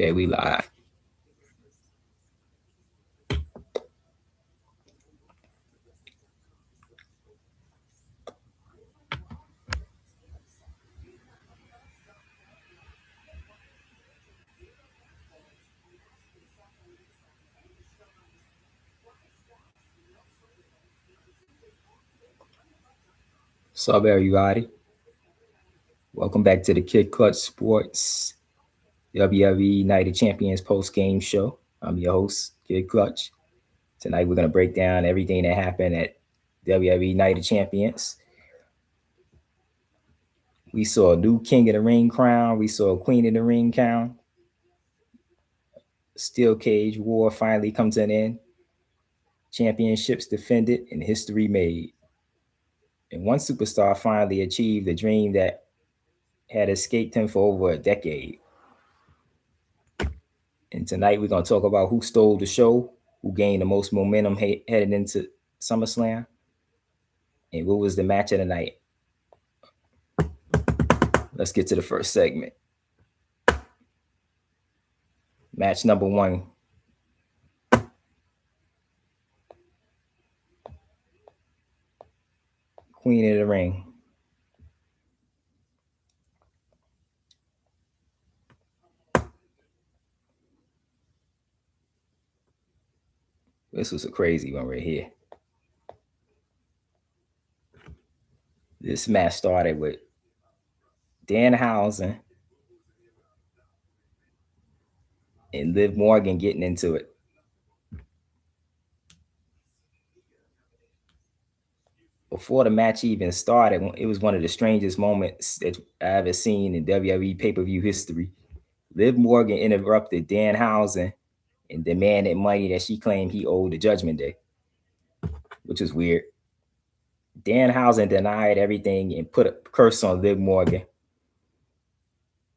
Okay, we live. What's up, everybody? Welcome back to the Klutch Sports WWE Night of Champions post game show. I'm your host, Kid Klutch. Tonight we're gonna break down everything that happened at WWE Night of Champions. We saw a new King of the Ring crown. We saw a Queen of the Ring crown. Steel cage war finally comes to an end. Championships defended and history made. And one superstar finally achieved a dream that had escaped him for over a decade. And tonight we're going to talk about who stole the show, who gained the most momentum heading into SummerSlam, and what was the match of the night. Let's get to the first segment. Match number 1. Queen of the Ring. This was a crazy one right here. This match started with Danhausen and Liv Morgan getting into it. Before the match even started, it was one of the strangest moments that I've ever seen in WWE pay-per-view history. Liv Morgan interrupted Danhausen and demanded money that she claimed he owed the Judgment Day, which was weird. Danhausen denied everything and put a curse on Liv Morgan.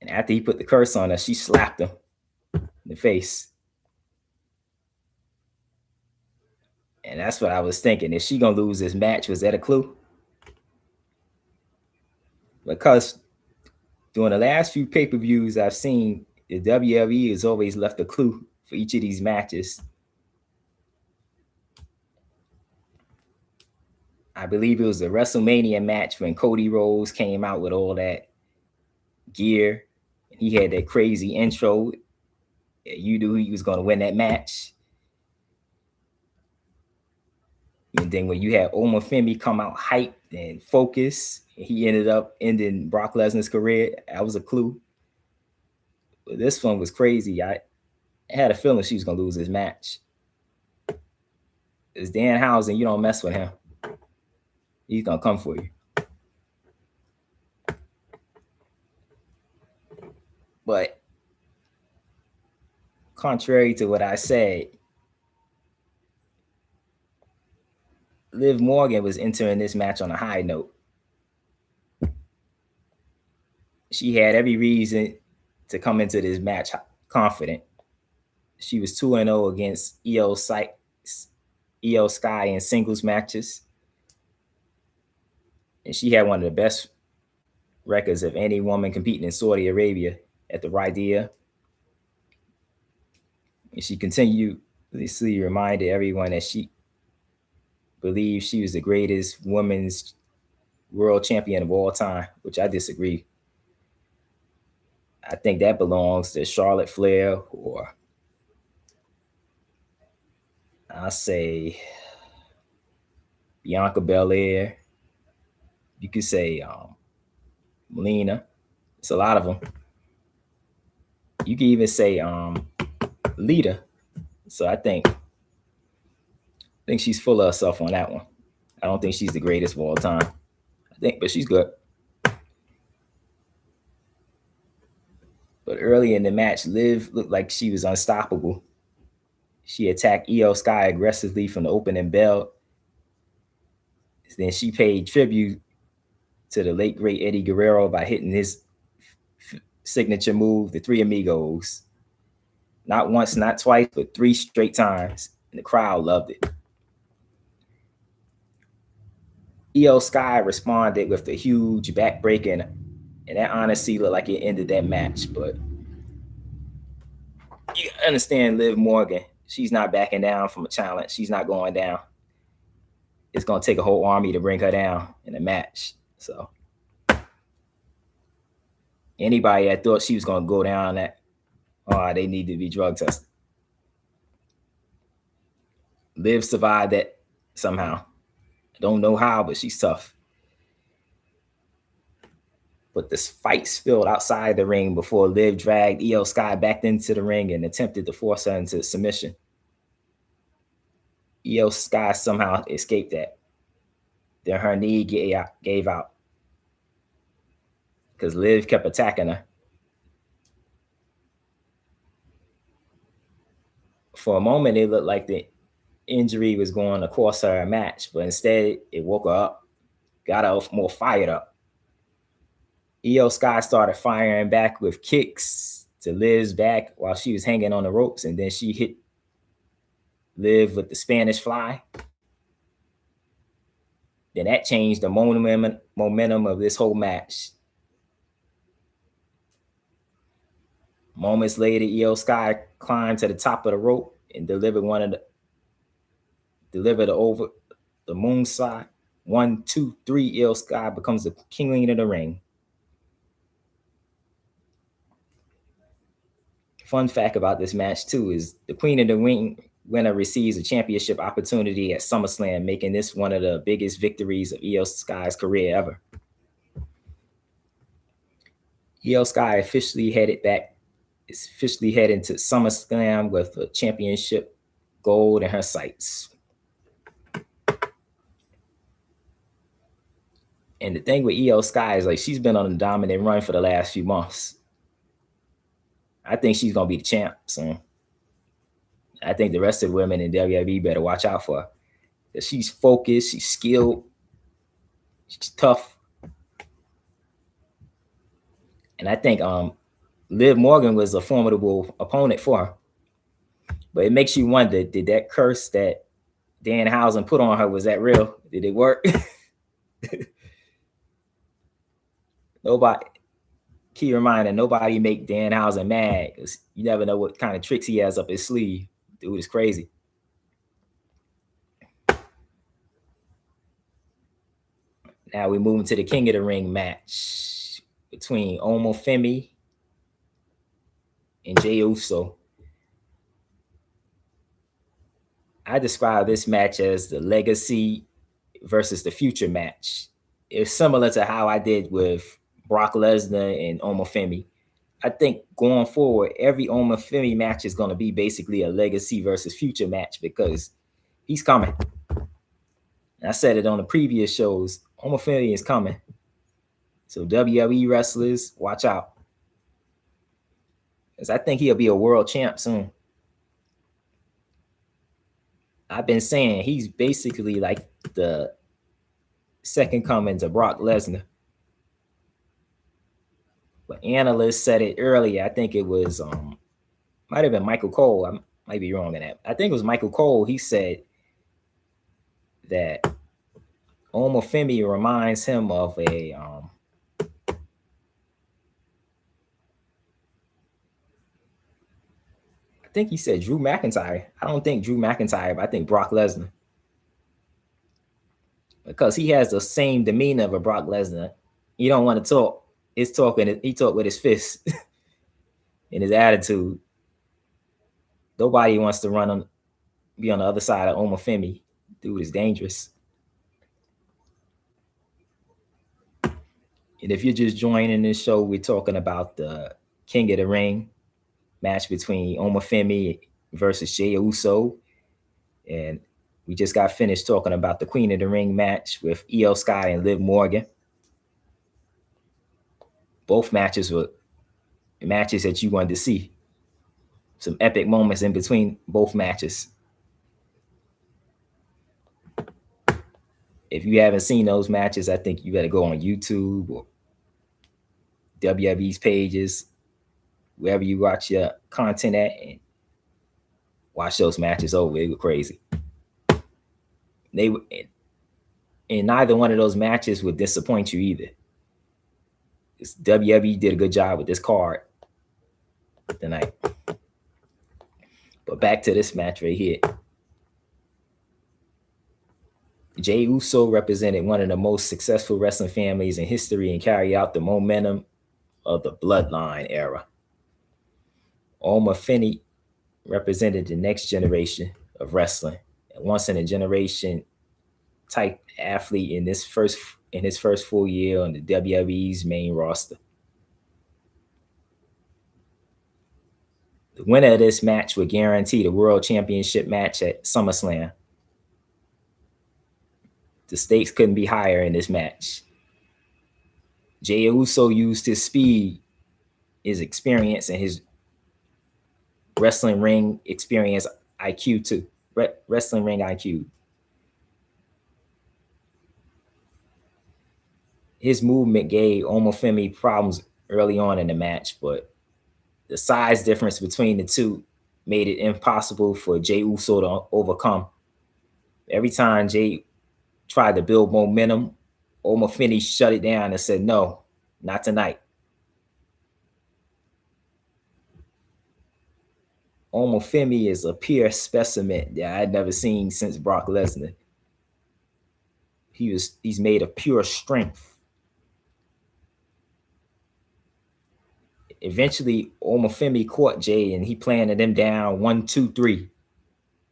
And after he put the curse on her, she slapped him in the face. And that's what I was thinking. Is she going to lose this match? Was that a clue? Because during the last few pay-per-views I've seen, the WWE has always left a clue for each of these matches. I believe it was the WrestleMania match when Cody Rhodes came out with all that gear. He had that crazy intro. You knew he was going to win that match. And then when you had Omar Femi come out hyped and focused, he ended up ending Brock Lesnar's career. That was a clue. But this one was crazy. I had a feeling she was going to lose this match. It's Danhausen. You don't mess with him. He's going to come for you. But contrary to what I said, Liv Morgan was entering this match on a high note. She had every reason to come into this match confident. She was 2-0 against Io Sky in singles matches. And she had one of the best records of any woman competing in Saudi Arabia at the Riyadh. And she continuously reminded everyone that she believed she was the greatest women's world champion of all time, which I disagree. I think that belongs to Charlotte Flair, or I'll say Bianca Belair. You could say Melina. It's a lot of them. You can even say Lita. So I think she's full of herself on that one. I don't think she's the greatest of all time. But she's good. But early in the match, Liv looked like she was unstoppable. She attacked Io Sky aggressively from the opening bell. Then she paid tribute to the late, great Eddie Guerrero by hitting his signature move, the Three Amigos. Not once, not twice, but 3 straight times. And the crowd loved it. Io Sky responded with a huge backbreaker, and that honestly looked like it ended that match. But You understand Liv Morgan. She's not backing down from a challenge. She's not going down. It's going to take a whole army to bring her down in a match. So anybody that thought she was going to go down, that they need to be drug tested. Liv survived that somehow. I don't know how, but she's tough. But this fight spilled outside the ring before Liv dragged Io Sky back into the ring and attempted to force her into submission. Io Sky somehow escaped that. Then her knee gave out because Liv kept attacking her. For a moment, it looked like the injury was going to cost her a match, but instead it woke her up, got her more fired up. Io Sky started firing back with kicks to Liv's back while she was hanging on the ropes, and then she hit Liv with the Spanish Fly. Then that changed the momentum of this whole match. Moments later, Io Sky climbed to the top of the rope and delivered over the moonsault. 1, 2, 3. Io Sky becomes the king of the ring. Fun fact about this match too is the Queen of the Ring winner receives a championship opportunity at SummerSlam, making this one of the biggest victories of Io Sky's career ever. Io Sky officially heading to SummerSlam with a championship gold in her sights. And the thing with Io Sky is like she's been on a dominant run for the last few months. I think she's gonna be the champ soon. I think the rest of the women in WWE better watch out for her. She's focused, she's skilled, she's tough. And I think Liv Morgan was a formidable opponent for her. But it makes you wonder, did that curse that Danhausen put on her, was that real? Did it work? Key reminder, nobody make Danhausen mad because you never know what kind of tricks he has up his sleeve. Dude is crazy. Now we move into the King of the Ring match between Omofemi and Jey Uso. I describe this match as the legacy versus the future match. It's similar to how I did with Brock Lesnar and Omofemi. I think going forward, every Omofemi match is going to be basically a legacy versus future match because he's coming. And I said it on the previous shows. Omofemi is coming. So WWE wrestlers, watch out. Because I think he'll be a world champ soon. I've been saying he's basically like the second coming to Brock Lesnar. But analysts said it earlier. I think it was might have been Michael Cole. I might be wrong in that. I think it was Michael Cole. He said that Omofemi reminds him of a I think he said Drew McIntyre. I don't think Drew McIntyre, but I think Brock Lesnar. Because he has the same demeanor of a Brock Lesnar. You don't want to talk. He talk with his fists and his attitude. Nobody wants to be on the other side of Omofemi. Dude is dangerous. And if you're just joining this show, we're talking about the King of the Ring match between Omofemi versus Jey Uso. And we just got finished talking about the Queen of the Ring match with Io Sky and Liv Morgan. Both matches were matches that you wanted to see. Some epic moments in between both matches. If you haven't seen those matches, I think you got to go on YouTube or WWE's pages, wherever you watch your content at, and watch those matches over. They were crazy. And neither one of those matches would disappoint you either. WWE did a good job with this card tonight. But back to this match right here. Jey Uso represented one of the most successful wrestling families in history and carried out the momentum of the Bloodline era. Omar Finney represented the next generation of wrestling, once in a generation type athlete in his first full year on the WWE's main roster. The winner of this match would guarantee the World Championship match at SummerSlam. The stakes couldn't be higher in this match. Jey Uso used his speed, his experience, and his wrestling ring experience IQ too. Wrestling ring IQ. His movement gave Omofemi problems early on in the match, but the size difference between the two made it impossible for Jey Uso to overcome. Every time Jey tried to build momentum, Omofemi shut it down and said, "No, not tonight." Omofemi is a pure specimen that I'd never seen since Brock Lesnar. He's made of pure strength. Eventually, Omofemi caught Jey and he planted him down 1, 2, 3.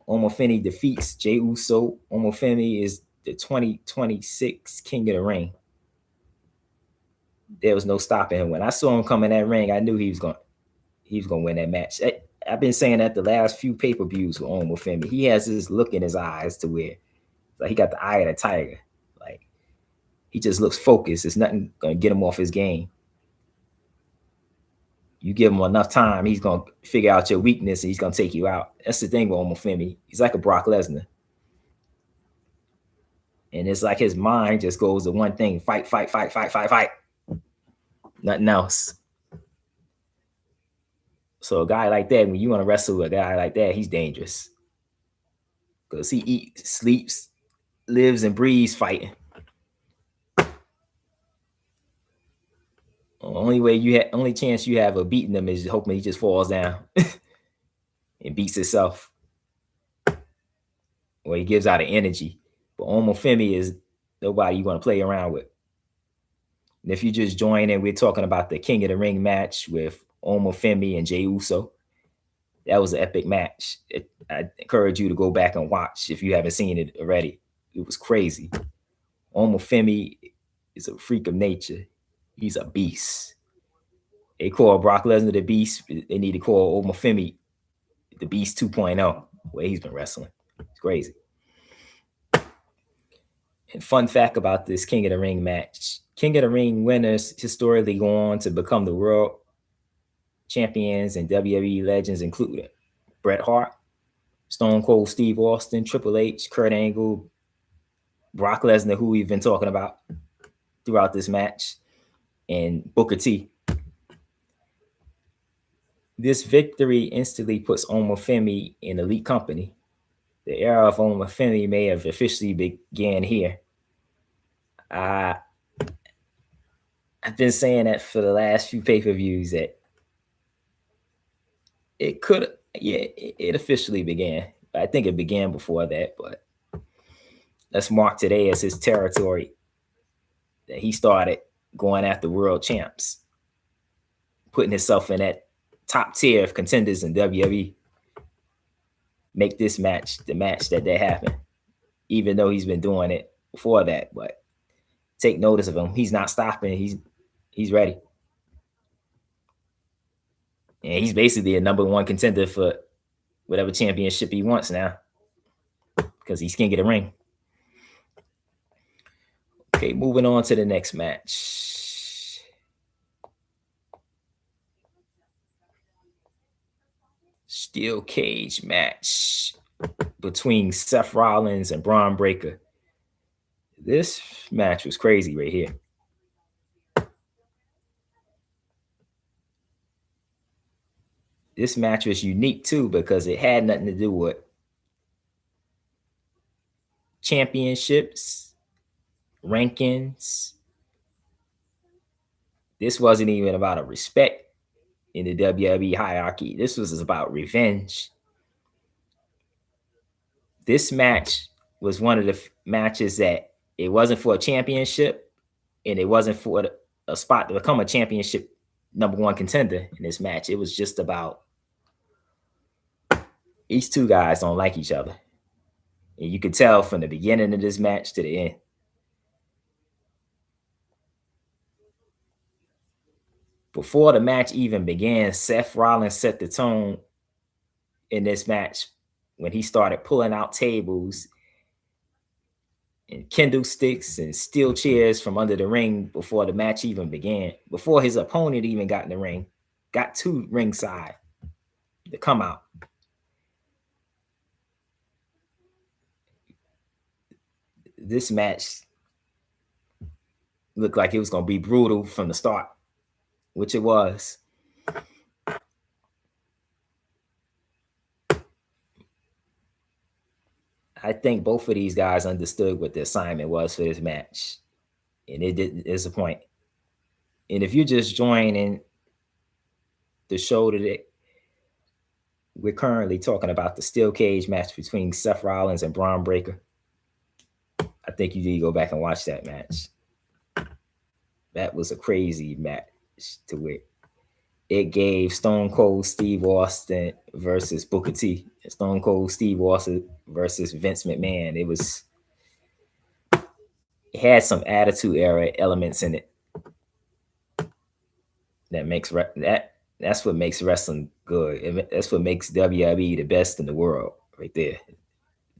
Omofemi defeats Jey Uso. Omofemi is the 2026 King of the Ring. There was no stopping him. When I saw him come in that ring, I knew he was going to win that match. I've been saying that the last few pay-per-views with Omofemi. He has this look in his eyes to where like he got the eye of the tiger. Like he just looks focused. There's nothing going to get him off his game. You give him enough time, he's going to figure out your weakness and he's going to take you out. That's the thing with Omofemi. He's like a Brock Lesnar. And it's like his mind just goes to one thing: fight, fight, fight, fight, fight, fight. Nothing else. So a guy like that, when you want to wrestle with a guy like that, he's dangerous. Because he eats, sleeps, lives, and breathes fighting. Only chance you have of beating him is hoping he just falls down and beats himself, or he gives out an energy. But Omofemi is nobody you want to play around with. And if you just join in, we're talking about the King of the Ring match with Omofemi and Jey Uso. That was an epic match. I encourage you to go back and watch if you haven't seen it already. It was crazy. Omofemi is a freak of nature. He's a beast. They call Brock Lesnar the Beast. They need to call Omofemi the Beast 2.0, where he's been wrestling. It's crazy. And fun fact about this King of the Ring match: King of the Ring winners historically go on to become the world champions, and WWE legends included Bret Hart, Stone Cold Steve Austin, Triple H, Kurt Angle, Brock Lesnar, who we've been talking about throughout this match, and Booker T. This victory instantly puts Omofemi in elite company. The era of Omofemi may have officially began here. I've been saying that for the last few pay-per-views that it officially began. I think it began before that, but let's mark today as his territory that he started going after world champs, putting himself in that top tier of contenders in WWE. Make this match the match that happened, even though he's been doing it before that. But take notice of him. He's not stopping. He's ready. And he's basically a number one contender for whatever championship he wants now, because he's King of the Ring. Okay, moving on to the next match. Steel cage match between Seth Rollins and Braun Breaker. This match was crazy right here. This match was unique too because it had nothing to do with championships, rankings. This wasn't even about a respect in the WWE hierarchy. This was about revenge. This match was one of the matches that it wasn't for a championship, and it wasn't for a spot to become a championship #1 contender in this match. It was just about these two guys don't like each other. And you could tell from the beginning of this match to the end. Before the match even began, Seth Rollins set the tone in this match when he started pulling out tables and kendo sticks and steel chairs from under the ring before the match even began, before his opponent even got in the ring, got to ringside to come out. This match looked like it was going to be brutal from the start, which it was. I think both of these guys understood what the assignment was for this match, and it didn't disappoint. And if you're just joining the show today, we're currently talking about the steel cage match between Seth Rollins and Braun Breaker. I think you need to go back and watch that match. That was a crazy match to wit. It gave Stone Cold Steve Austin versus Booker T, Stone Cold Steve Austin versus Vince McMahon. It had some attitude era elements in it that makes that's what makes wrestling good. That's what makes WWE the best in the world, right there.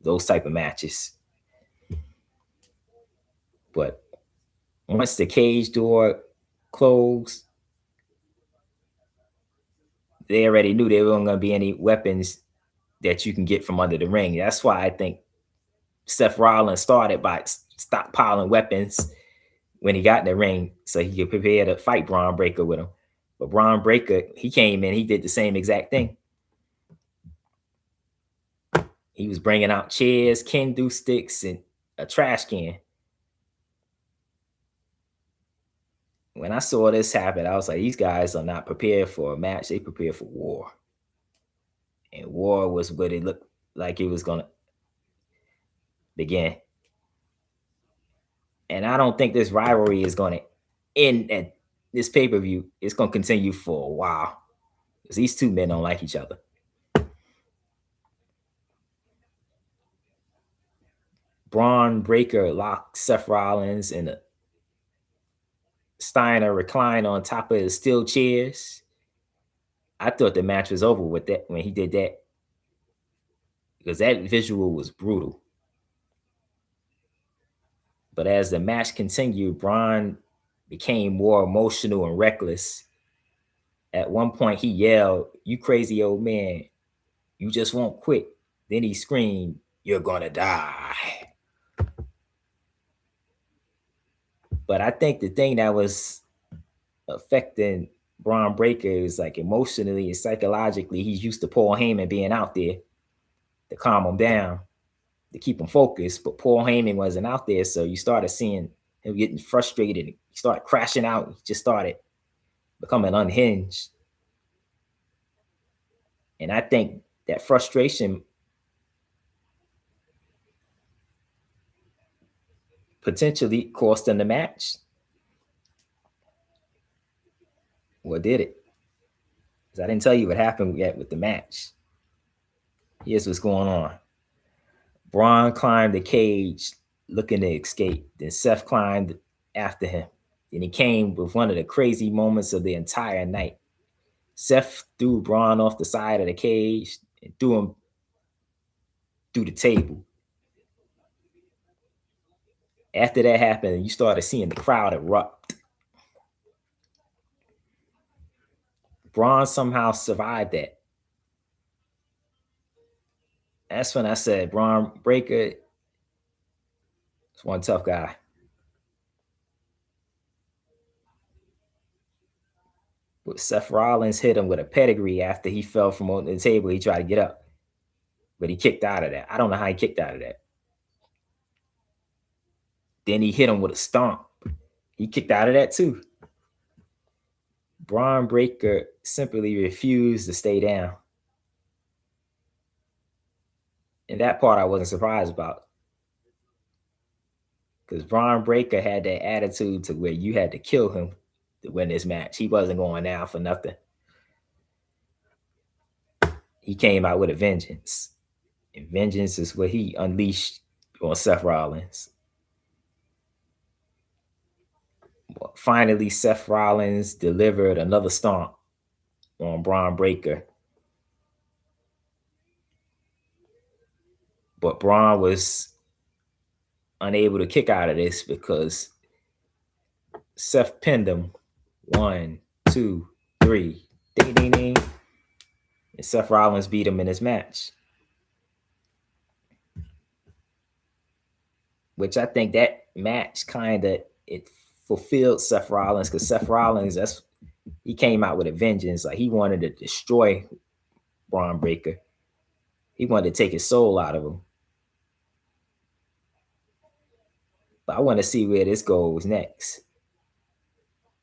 Those type of matches. But once the cage door closed, they already knew there weren't going to be any weapons that you can get from under the ring. That's why I think Seth Rollins started by stockpiling weapons when he got in the ring so he could prepare to fight Braun Breaker with him. But Braun Breaker, he came in, he did the same exact thing. He was bringing out chairs, kendo sticks, and a trash can. When I saw this happen, I was like, these guys are not prepared for a match. They prepared for war. And war was what it looked like it was going to begin. And I don't think this rivalry is going to end at this pay-per-view. It's going to continue for a while because these two men don't like each other. Braun Breaker locked Seth Rollins in a Steiner recline on top of the steel chairs. I thought the match was over with that when he did that because that visual was brutal. But as the match continued, Braun became more emotional and reckless. At one point, he yelled, "You crazy old man, you just won't quit." Then he screamed, "You're gonna die." But I think the thing that was affecting Braun Breaker is like emotionally and psychologically, he's used to Paul Heyman being out there to calm him down, to keep him focused. But Paul Heyman wasn't out there, so you started seeing him getting frustrated. He started crashing out. He just started becoming unhinged. And I think that frustration potentially cost him the match. What did it? Because I didn't tell you what happened yet with the match. Here's what's going on. Braun climbed the cage looking to escape. Then Seth climbed after him. Then he came with one of the crazy moments of the entire night. Seth threw Braun off the side of the cage and threw him through the table. After that happened, you started seeing the crowd erupt. Braun somehow survived that. That's when I said Braun Breaker is one tough guy. But Seth Rollins hit him with a pedigree after he fell from on the table. He tried to get up, but he kicked out of that. I don't know how he kicked out of that. Then he hit him with a stomp. He kicked out of that too. Braun Breaker simply refused to stay down. And that part I wasn't surprised about. Because Braun Breaker had that attitude to where you had to kill him to win this match. He wasn't going down for nothing. He came out with a vengeance. And vengeance is what he unleashed on Seth Rollins. Well, finally, Seth Rollins delivered another stomp on Braun Breaker. But Braun was unable to kick out of this because Seth pinned him. 1, 2, 3. Ding, ding, ding. And Seth Rollins beat him in his match. Which I think that match kind of it fulfilled Seth Rollins, because Seth Rollins, he came out with a vengeance. Like, he wanted to destroy Braun Breaker. He wanted to take his soul out of him. But I want to see where this goes next.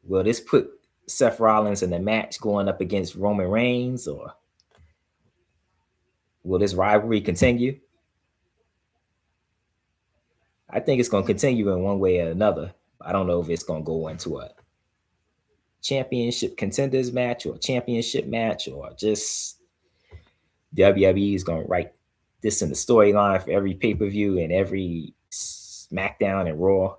Will this put Seth Rollins in the match going up against Roman Reigns, or will this rivalry continue? I think it's going to continue in one way or another. I don't know if it's going to go into a championship contenders match or a championship match, or just WWE is going to write this in the storyline for every pay-per-view and every SmackDown and Raw.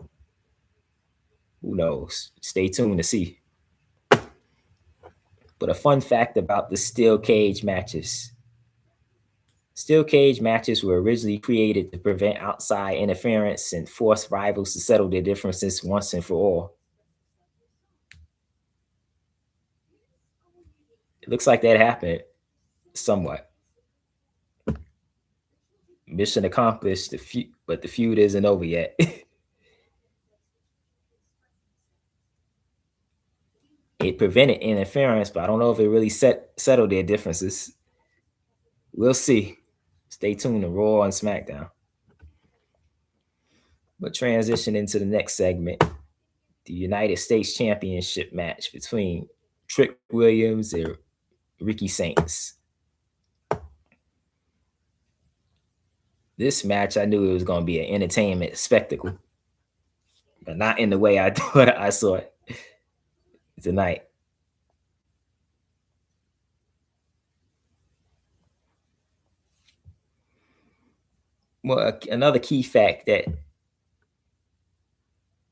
Who knows? Stay tuned to see. But a fun fact about the steel cage matches. Steel cage matches were originally created to prevent outside interference and force rivals to settle their differences once and for all. It looks like that happened somewhat. Mission accomplished, but the feud isn't over yet. It prevented interference, but I don't know if it really settled their differences. We'll see. Stay tuned to Raw and SmackDown. But transition into the next segment, the United States Championship match between Trick Williams and Ricky Saints. This match, I knew it was going to be an entertainment spectacle, but not in the way I thought I saw it tonight. Well, another key fact that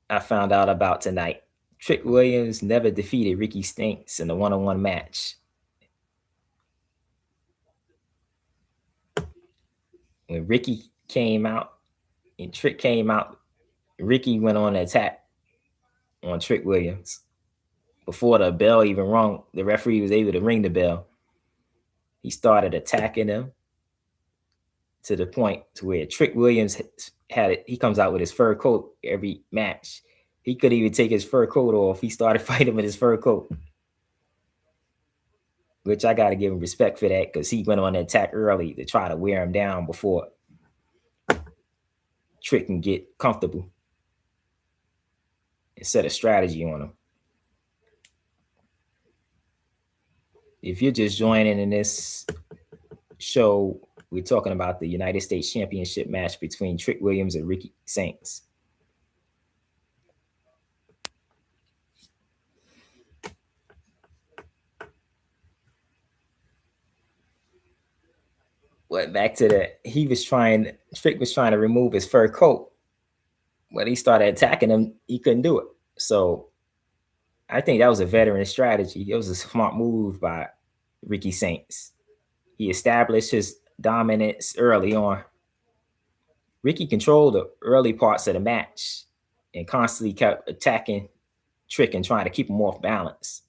I found out about tonight: Trick Williams never defeated Ricky Saints in a one-on-one match. When Ricky came out and Trick came out, Ricky went on an attack on Trick Williams. Before the bell even rung, the referee was able to ring the bell. He started attacking him to the point to where Trick Williams had it. He comes out with his fur coat every match. He could even take his fur coat off. He started fighting with his fur coat, which I got to give him respect for that, because he went on the attack early to try to wear him down before Trick can get comfortable and set a strategy on him. If you're just joining in this show, we're talking about the United States Championship match between Trick Williams and Ricky Saints. But back to Trick was trying to remove his fur coat. When he started attacking him, he couldn't do it. So I think that was a veteran strategy. It was a smart move by Ricky Saints. He established his dominance early on. Ricky controlled the early parts of the match and constantly kept attacking Trick and trying to keep him off balance.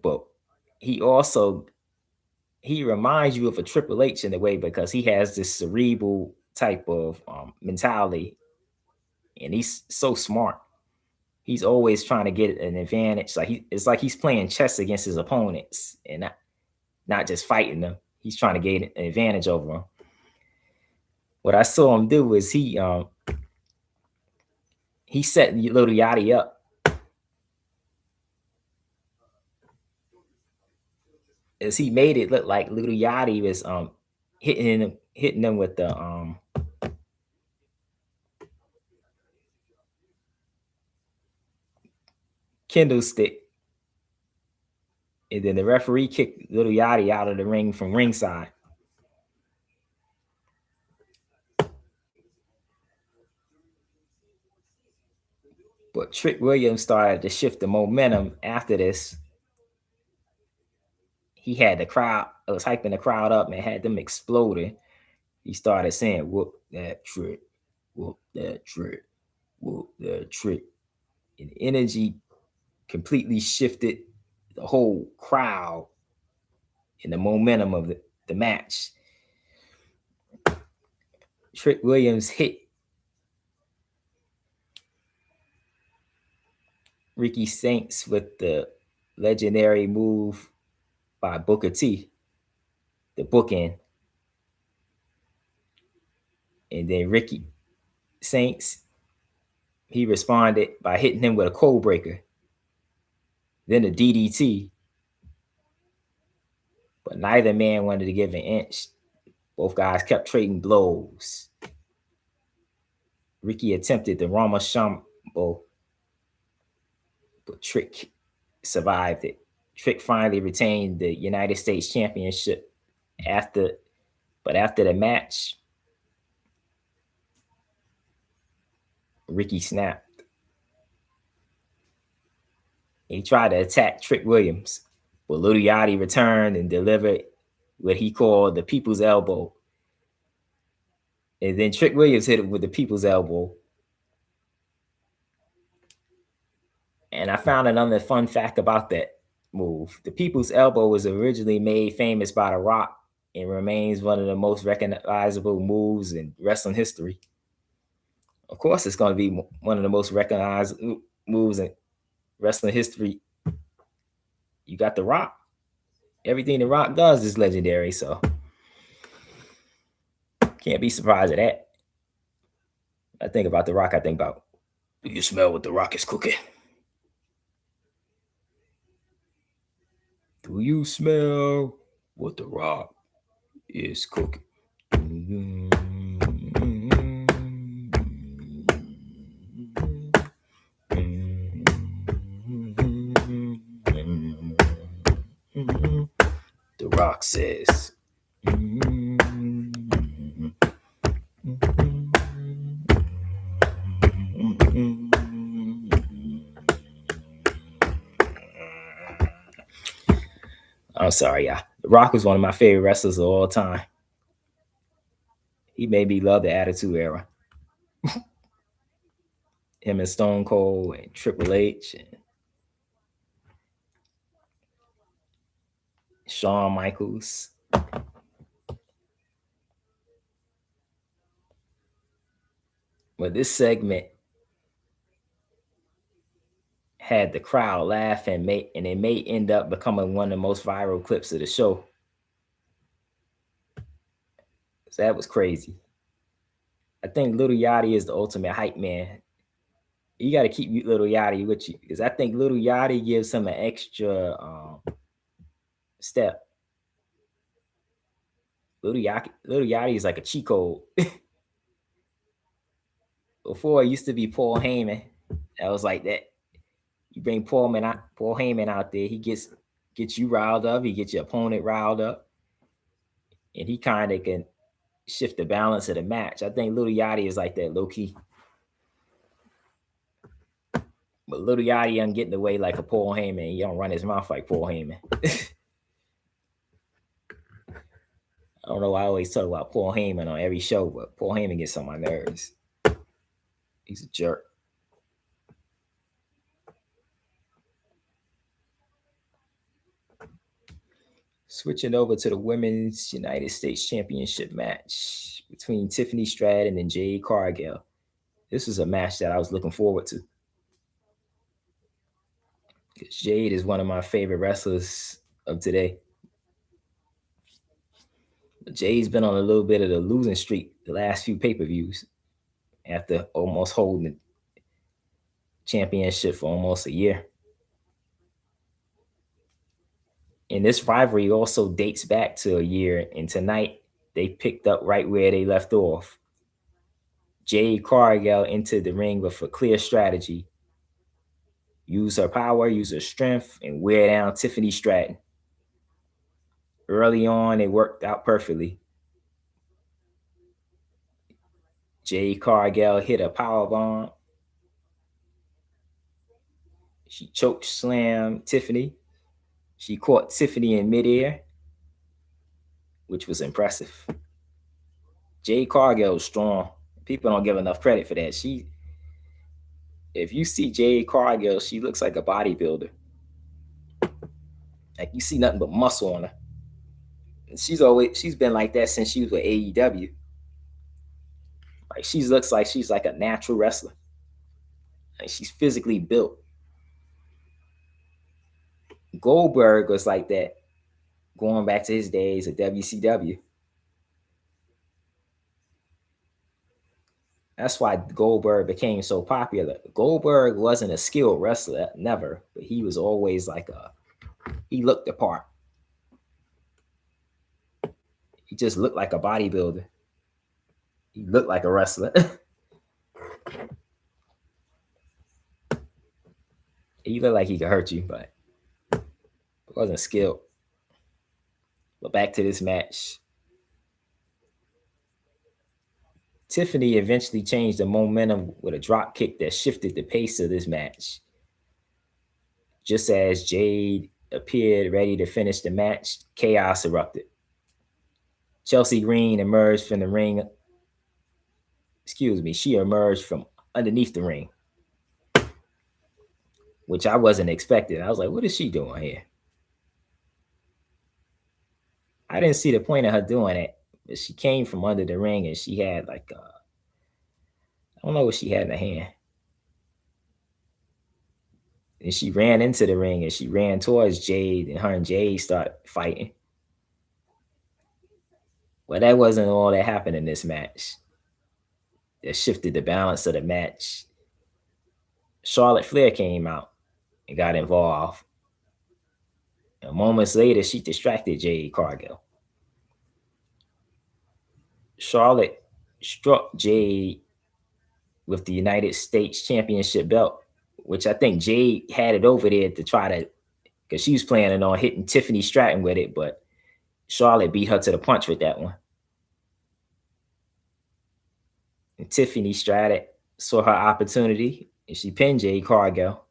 But he reminds you of a Triple H in a way, because he has this cerebral type of mentality, and he's so smart. He's always trying to get an advantage. It's like he's playing chess against his opponents and not just fighting them. He's trying to get an advantage over them. What I saw him do is he set Little Yachty up. as he made it look like Little Yachty was hitting him with the Kindle stick. And then the referee kicked Little Yachty out of the ring from ringside. But Trick Williams started to shift the momentum after this. He had the crowd, was hyping the crowd up and had them exploding. He started saying, "Whoop that trick, whoop that trick, whoop that trick." And the energy completely shifted the whole crowd and the momentum of the match. Trick Williams hit Ricky Saints with the legendary move by Booker T, the bookend. And then Ricky Saints, he responded by hitting him with a code breaker, then a DDT. But neither man wanted to give an inch. Both guys kept trading blows. Ricky attempted the Rama Shambo, but Trick survived it. Trick finally retained the United States Championship after the match, Ricky snapped. He tried to attack Trick Williams, but Little Yachty returned and delivered what he called the people's elbow. And then Trick Williams hit it with the people's elbow. And I found another fun fact about that move. The people's elbow was originally made famous by The Rock and remains one of the most recognizable moves in wrestling history. Of course, it's going to be one of the most recognized moves in wrestling history. You got The Rock. Everything The Rock does is legendary, so can't be surprised at that. I think about The Rock, I think about, do you smell what The Rock is cooking? Do you smell what The Rock is cooking? The Rock says, I'm sorry, y'all. The Rock was one of my favorite wrestlers of all time. He made me love the Attitude Era. Him and Stone Cold and Triple H and Shawn Michaels. But this segment had the crowd laugh and it may end up becoming one of the most viral clips of the show. So that was crazy. I think Little Yachty is the ultimate hype man. You got to keep Little Yachty with you because I think Little Yachty gives him an extra step. Little Yachty is like a cheat code. Before it used to be Paul Heyman. That was like that. You bring Paul Heyman out there, he gets you riled up, he gets your opponent riled up, and he kind of can shift the balance of the match. I think Little Yachty is like that low key. But Little Yachty don't get in the way like a Paul Heyman. He don't run his mouth like Paul Heyman. I don't know why I always talk about Paul Heyman on every show, but Paul Heyman gets on my nerves. He's a jerk. Switching over to the Women's United States Championship match between Tiffany Stratton and Jade Cargill. This was a match that I was looking forward to. Jade is one of my favorite wrestlers of today. Jade's been on a little bit of the losing streak the last few pay-per-views after almost holding the championship for almost a year. And this rivalry also dates back to a year, and tonight they picked up right where they left off. Jade Cargill entered the ring with a clear strategy: use her power, use her strength, and wear down Tiffany Stratton. Early on, it worked out perfectly. Jade Cargill hit a power bomb. She choke slammed Tiffany. She caught Tiffany in midair, which was impressive. Jade Cargill is strong. People don't give enough credit for that. If you see Jade Cargill, she looks like a bodybuilder. Like you see nothing but muscle on her. And she's been like that since she was with AEW. Like she looks like she's like a natural wrestler. Like she's physically built. Goldberg was like that, going back to his days at WCW. That's why Goldberg became so popular. Goldberg wasn't a skilled wrestler, never, but he was always he looked the part. He just looked like a bodybuilder. He looked like a wrestler. He looked like he could hurt you, but wasn't skilled. But back to this match. Tiffany eventually changed the momentum with a drop kick that shifted the pace of this match. Just as Jade appeared ready to finish the match, chaos erupted. Chelsea Green emerged from the ring. She emerged from underneath the ring, which I wasn't expecting. I was like, what is she doing here? I didn't see the point of her doing it, but she came from under the ring and she had I don't know what she had in her hand. And she ran into the ring and she ran towards Jade, and her and Jade started fighting. Well, that wasn't all that happened in this match. That shifted the balance of the match. Charlotte Flair came out and got involved. And moments later, she distracted Jade Cargill. Charlotte struck Jade with the United States Championship belt, which I think Jade had it over there to try to, because she was planning on hitting Tiffany Stratton with it, but Charlotte beat her to the punch with that one. And Tiffany Stratton saw her opportunity and she pinned Jade Cargill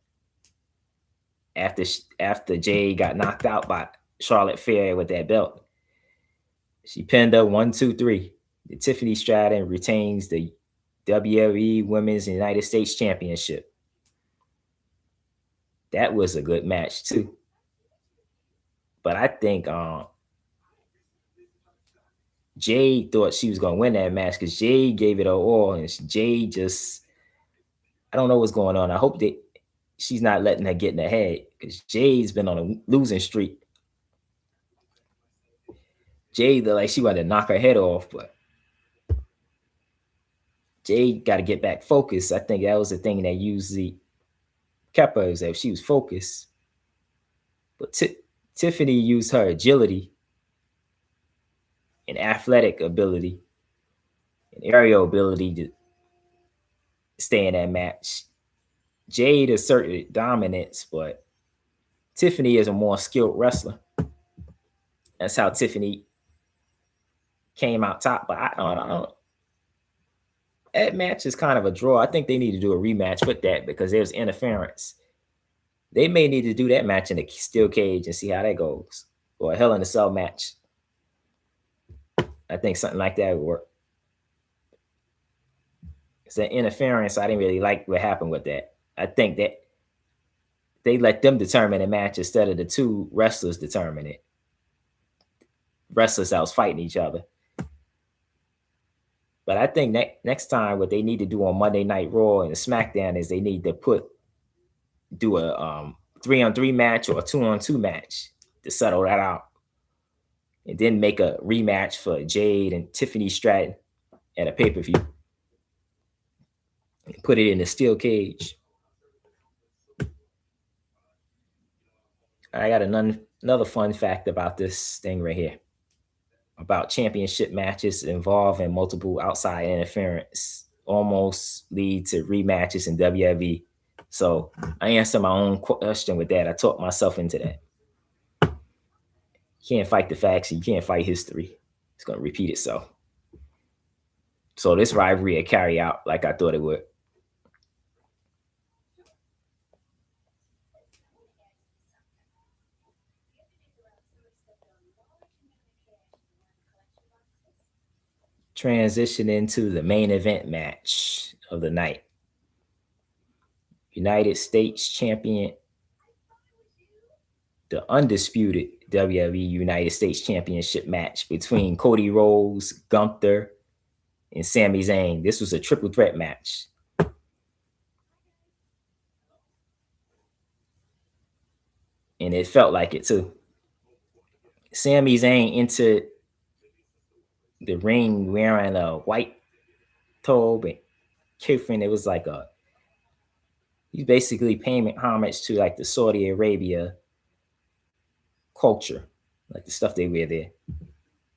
after Jade got knocked out by Charlotte Flair with that belt. She pinned her 1, 2, 3. The Tiffany Stratton retains the WWE Women's United States Championship. That was a good match too. But I think Jade thought she was going to win that match because Jade gave it her all, and Jade just, I don't know what's going on. I hope that she's not letting her get in her head because Jade's been on a losing streak. Jade looked like she wanted to knock her head off, but Jade got to get back focused. I think that was the thing that usually kept her, is that she was focused. But Tiffany used her agility and athletic ability and aerial ability to stay in that match. Jade asserted dominance, but Tiffany is a more skilled wrestler. That's how Tiffany came out top. But I don't know. That match is kind of a draw. I think they need to do a rematch with that because there's interference. They may need to do that match in a steel cage and see how that goes, or a Hell in a Cell match. I think something like that would work. It's an interference. I didn't really like what happened with that. I think that they let them determine the match instead of the two wrestlers determine it. Wrestlers that was fighting each other. But I think next time what they need to do on Monday Night Raw and SmackDown is they need to do a 3-on-3 match or a 2-on-2 match to settle that out. And then make a rematch for Jade and Tiffany Stratton at a pay-per-view. And put it in a steel cage. I got another fun fact about this thing right here about championship matches involving multiple outside interference almost lead to rematches in WWE. So I answered my own question with that. I talked myself into that. You can't fight the facts, you can't fight history. It's going to repeat itself. So this rivalry will carry out like I thought it would. Transition into the main event match of the night. United States champion, the undisputed WWE United States Championship match between Cody Rhodes, Gunther, and Sami Zayn. This was a triple threat match. And it felt like it too. Sami Zayn entered the ring wearing a white tobe and kiffin. It was like he's basically paying homage to like the Saudi Arabia culture, like the stuff they wear there.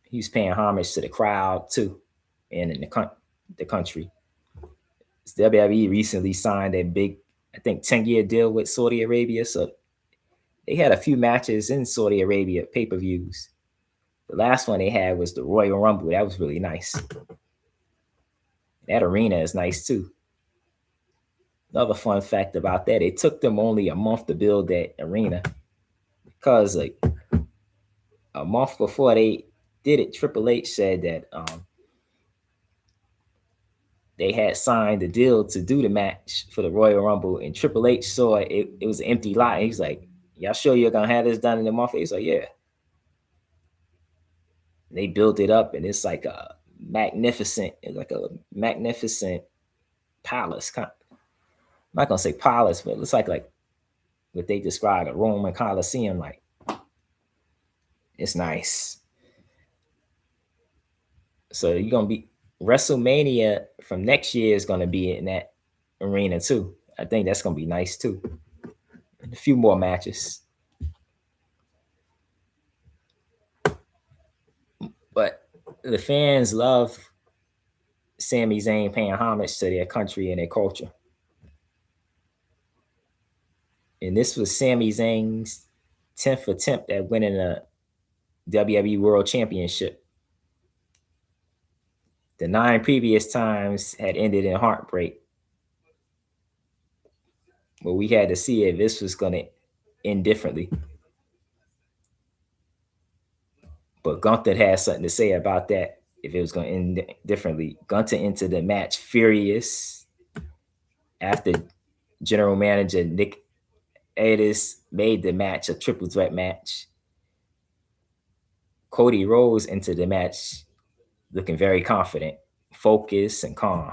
He's paying homage to the crowd too, and in the country. WWE recently signed a big, I think, 10-year deal with Saudi Arabia, so they had a few matches in Saudi Arabia pay-per-views. The last one they had was the Royal Rumble. That was really nice. That arena is nice too. Another fun fact about that, it took them only a month to build that arena because like a month before they did it, Triple H said that they had signed the deal to do the match for the Royal Rumble, and Triple H saw it was an empty lot. He's like, "Y'all sure you're gonna have this done in a month?" He's like, "Yeah." And they built it up, and it's like a magnificent palace. I'm not gonna say palace, but it's like what they describe a Roman Coliseum. Like, it's nice. So you're gonna be WrestleMania from next year is gonna be in that arena too. I think that's gonna be nice too. And a few more matches. But the fans love Sami Zayn paying homage to their country and their culture. And this was Sami Zayn's 10th attempt at winning a WWE World Championship. The 9 previous times had ended in heartbreak. But we had to see if this was going to end differently. But Gunther had something to say about that, if it was going to end differently. Gunther entered the match furious after general manager Nick Aldis made the match a triple threat match. Cody Rhodes entered the match looking very confident, focused, and calm.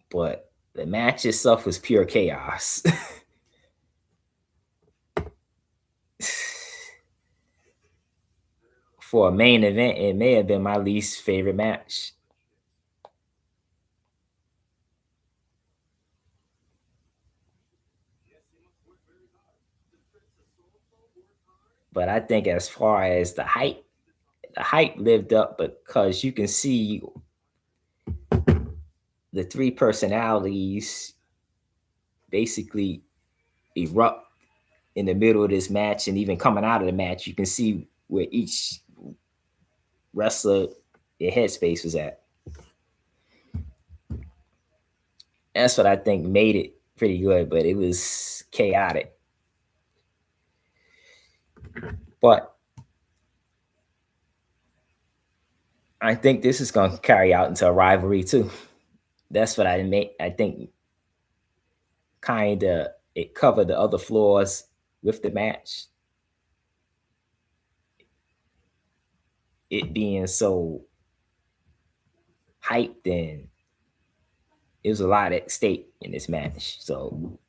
But the match itself was pure chaos. For a main event, it may have been my least favorite match. But I think as far as the hype lived up because you can see the 3 personalities basically erupt in the middle of this match, and even coming out of the match, you can see where each wrestler their headspace was at. That's what I think made it pretty good, but it was chaotic. But I think this is going to carry out into a rivalry too. That's what I think kind of it covered the other flaws with the match. It being so hyped, and it was a lot at stake in this match. So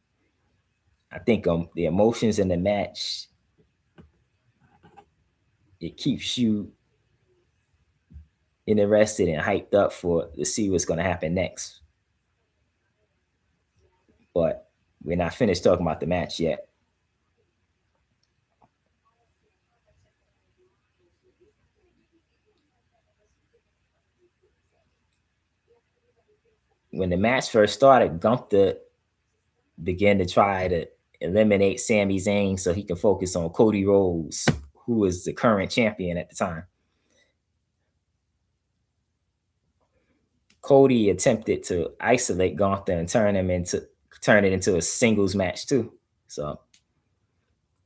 I think the emotions in the match, it keeps you interested and hyped up to see what's going to happen next. But We're not finished talking about the match yet. When the match first started, Gunther began to try to eliminate Sami Zayn so he can focus on Cody Rhodes, who is the current champion at the time. Cody attempted to isolate Gunther and turn it into a singles match too. So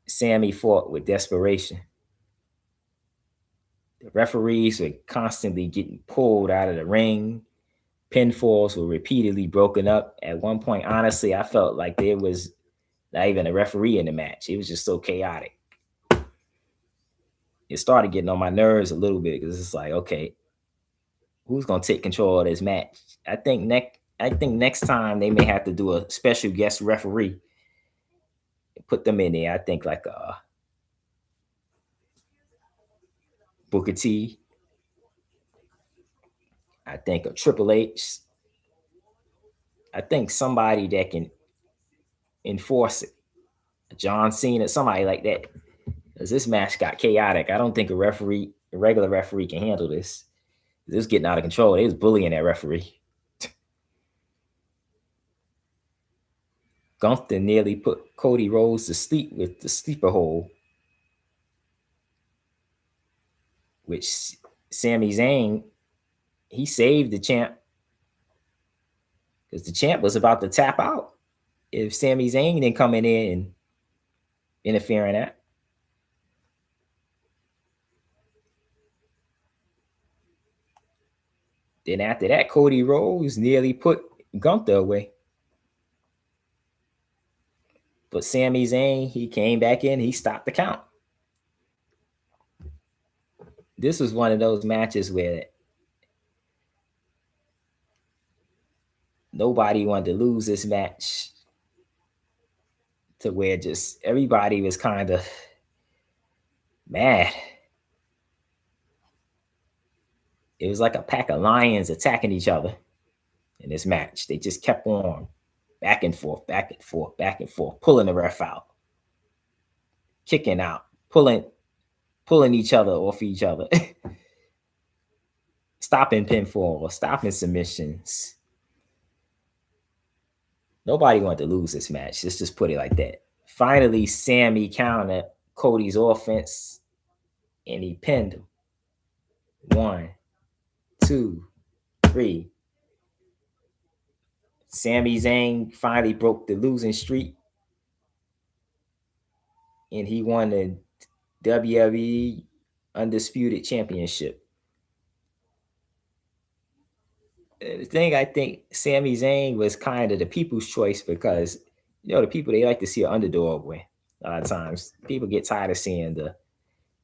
Sammy fought with desperation. The referees were constantly getting pulled out of the ring. Pinfalls were repeatedly broken up. At one point, honestly, I felt like there was not even a referee in the match. It was just so chaotic. It started getting on my nerves a little bit because it's like, okay, who's gonna take control of this match? I think next time they may have to do a special guest referee, put them in there. I think like Booker T. I think of Triple H. I think somebody that can enforce it. John Cena, somebody like that. Because this match got chaotic. I don't think a regular referee can handle this. This was getting out of control. They was bullying that referee. Gunther nearly put Cody Rhodes to sleep with the sleeper hold, which Sami Zayn, he saved the champ because the champ was about to tap out if Sami Zayn didn't come in there and interfere in that. Then after that, Cody Rhodes nearly put Gunther away. But Sami Zayn, he came back in, he stopped the count. This was one of those matches where nobody wanted to lose this match, to where just everybody was kind of mad. It was like a pack of lions attacking each other in this match. They just kept on back and forth, back and forth, back and forth, pulling the ref out, kicking out, pulling each other off each other, stopping pinfall, stopping submissions. Nobody wanted to lose this match. Let's just put it like that. Finally, Sammy countered Cody's offense and he pinned him. 1, 2, 3. Sami Zayn finally broke the losing streak and he won the WWE Undisputed Championship. The thing, I think Sami Zayn was kind of the people's choice because, the people, they like to see an underdog win. A lot of times people get tired of seeing the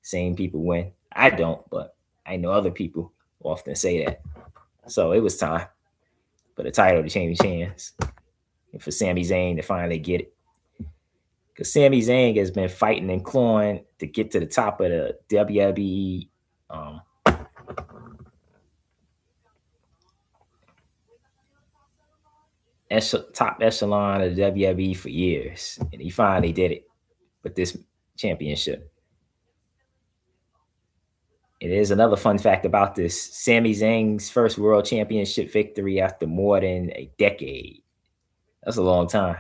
same people win. I don't, but I know other people often say that. So it was time for the title to change hands and for Sami Zayn to finally get it. Because Sami Zayn has been fighting and clawing to get to the top of the WWE top echelon of the WWE for years, and he finally did it with this championship. It is another fun fact about this: Sami Zayn's first world championship victory after more than a decade. That's a long time.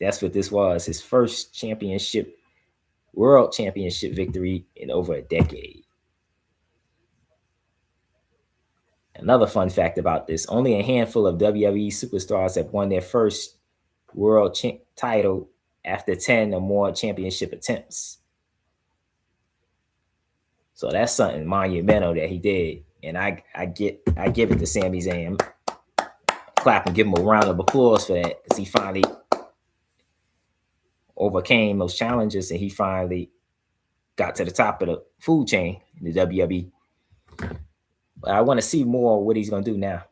That's what this was, his first world championship victory in over a decade. Another fun fact about this: only a handful of WWE superstars have won their first world title after 10 or more championship attempts. So that's something monumental that he did. And I give it to Sami Zayn. Clap and give him a round of applause for that, because he finally overcame those challenges and he finally got to the top of the food chain in the WWE. But I want to see more of what he's going to do now.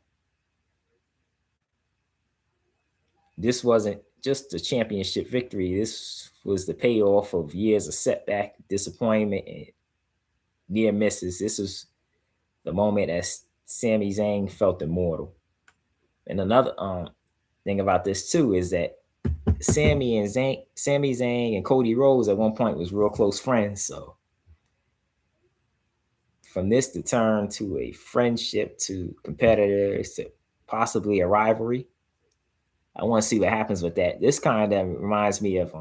This wasn't just a championship victory. This was the payoff of years of setback, disappointment, and near misses. This was the moment that Sami Zayn felt immortal. And another thing about this too is that Sami Zayn and Cody Rhodes at one point was real close friends. So from this to turn to a friendship to competitors to possibly a rivalry, I want to see what happens with that. This kind of reminds me of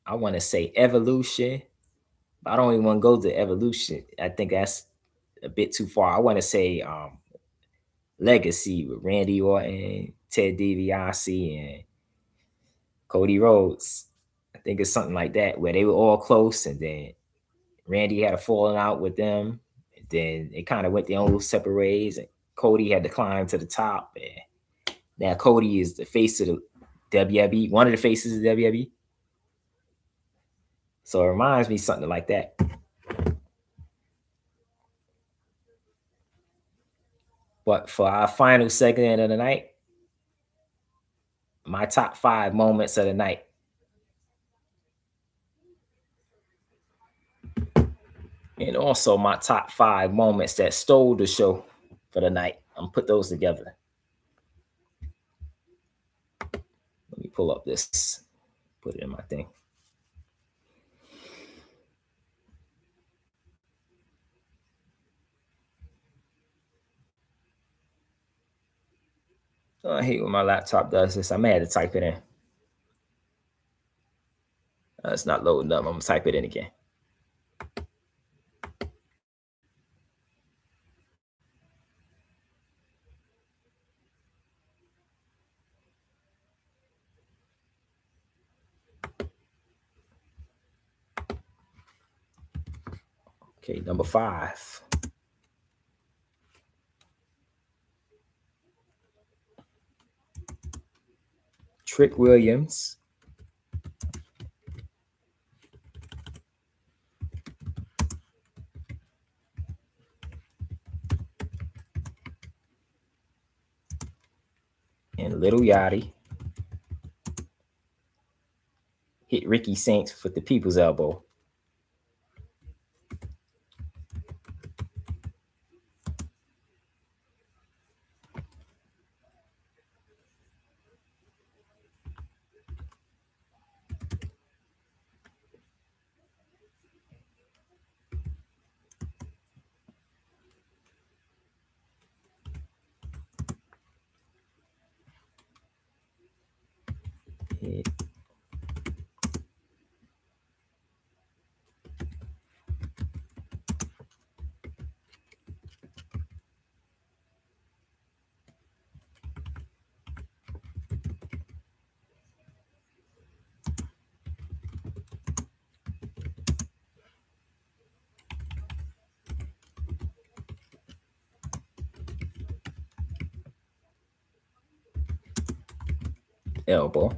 I want to say Evolution. But I don't even want to go to Evolution. I think that's a bit too far. I want to say Legacy with Randy Orton, Ted DiBiase, and Cody Rhodes. I think it's something like that where they were all close, and then Randy had a falling out with them. And then they kind of went their own separate ways, and Cody had to climb to the top. And now Cody is the face of the WWE, one of the faces of WWE. So it reminds me something like that. But for our final segment of the night, my top 5 moments of the night. And also my top 5 moments that stole the show for the night. I'm gonna put those together. Let me pull up this, put it in my thing. Oh, I hate when my laptop does this. I may have to type it in. It's not loading up. I'm gonna type it in again. Okay, number 5. Trick Williams and Little Yachty hit Ricky Saints with the people's elbow. Hit elbow.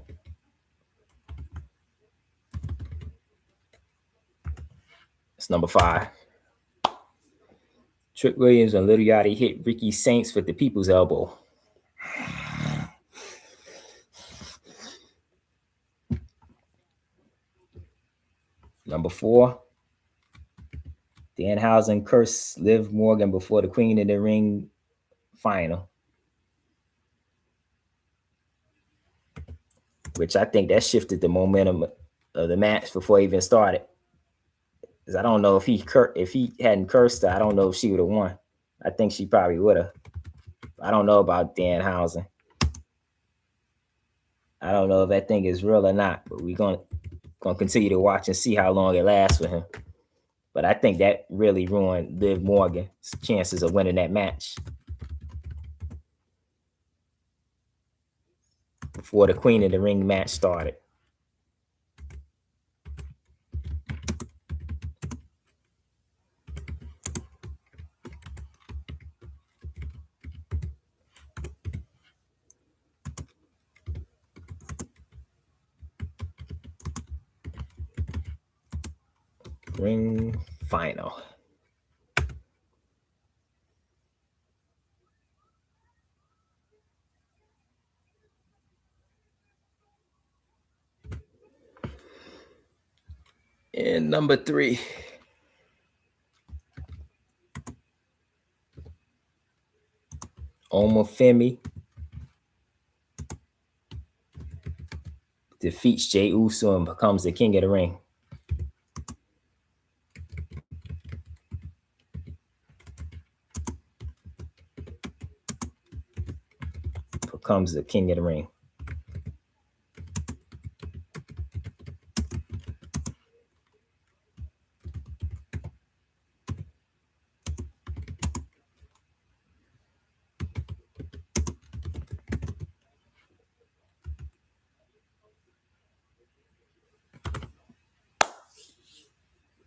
It's number 5. Trick Williams and Little Yachty hit Ricky Saints with the people's elbow. Number 4. Danhausen cursed Liv Morgan before the Queen of the Ring final, which I think that shifted the momentum of the match before it even started. Because I don't know if he hadn't cursed her, I don't know if she would have won. I think she probably would have. I don't know about Danhausen. I don't know if that thing is real or not, but we're gonna continue to watch and see how long it lasts for him. But I think that really ruined Liv Morgan's chances of winning that match before the Queen of the Ring match started. Ring final. And number 3. Omofemi defeats Jey Uso and becomes the king of the ring. Becomes the king of the ring.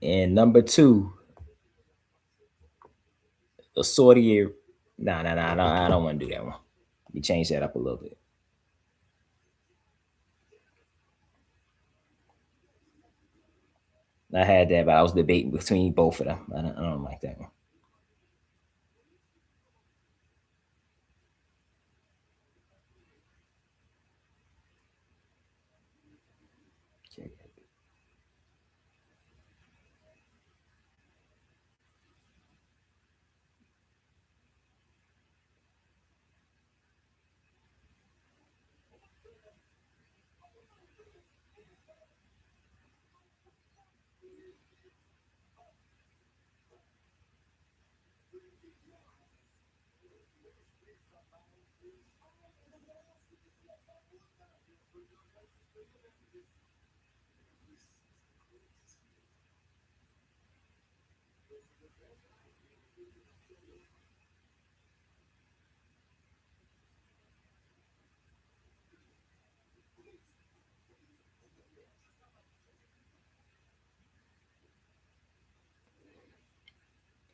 And number 2, the Saudi. Nah, I don't want to do that one. We change that up a little bit. I had that, but I was debating between both of them. I don't like that one. Okay.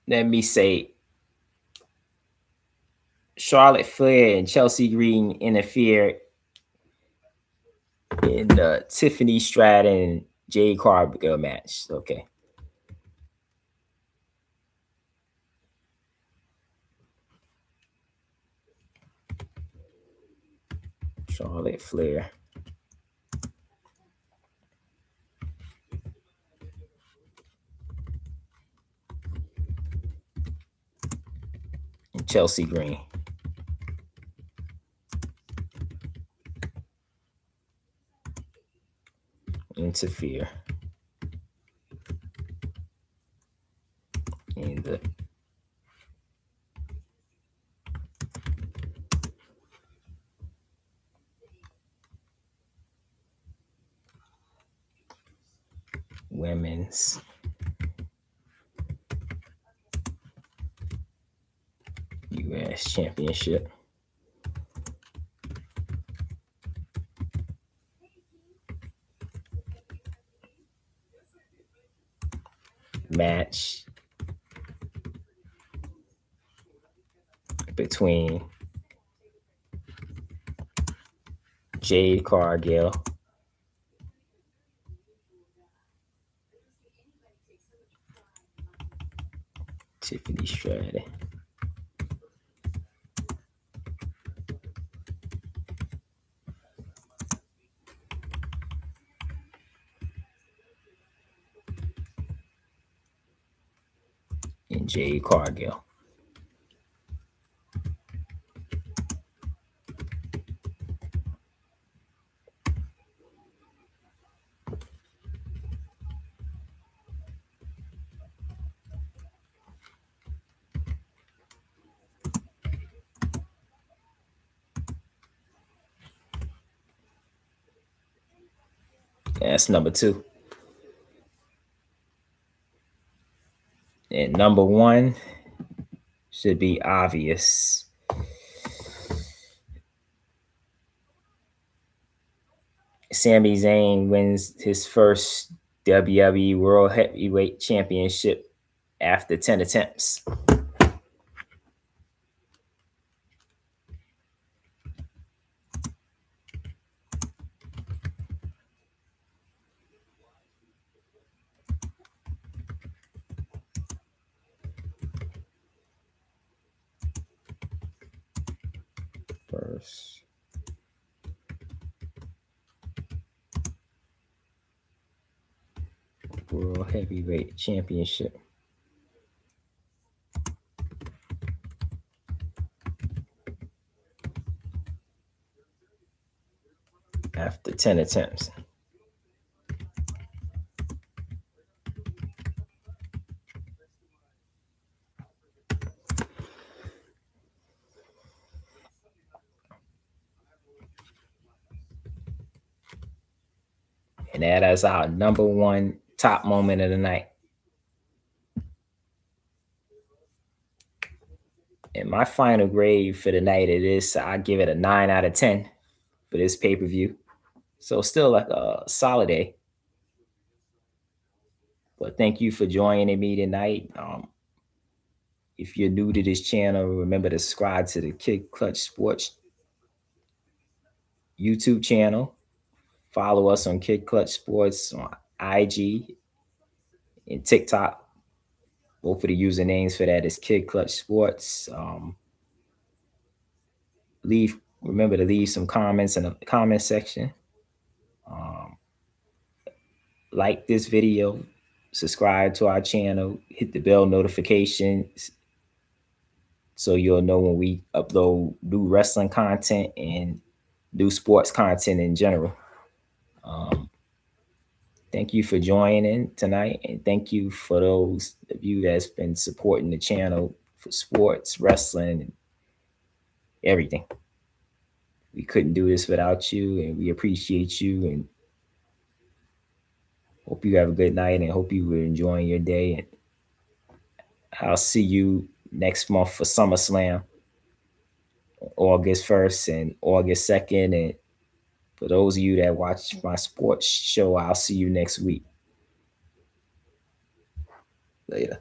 Let me say Charlotte Flair and Chelsea Green interfere in the Tiffany Stratton Jade Cargill match. Okay. Charlotte Flair. And Chelsea Green. Interfere in the women's US Championship. Match between Jade Cargill Tiffany Stratton and Jade Cargill. That's number 2. And number 1 should be obvious. Sami Zayn wins his first WWE World Heavyweight Championship after 10 attempts. First World Heavyweight Championship. after 10 attempts. And that is our number one top moment of the night. And my final grade for the night of this, I give it a 9 out of 10 for this pay per view. So still like a solid A. But thank you for joining me tonight. If you're new to this channel, remember to subscribe to the Klutch Sports YouTube channel. Follow us on Klutch Sports on IG and TikTok. Both of the usernames for that is Klutch Sports. Remember to leave some comments in the comment section. Like this video, subscribe to our channel, hit the bell notifications so you'll know when we upload new wrestling content and new sports content in general. Thank you for joining tonight, and thank you for those of you that's been supporting the channel for sports, wrestling, and everything. We couldn't do this without you, and we appreciate you, and hope you have a good night, and hope you were enjoying your day. And I'll see you next month for SummerSlam, August 1st and August 2nd. And for those of you that watch my sports show, I'll see you next week. Later.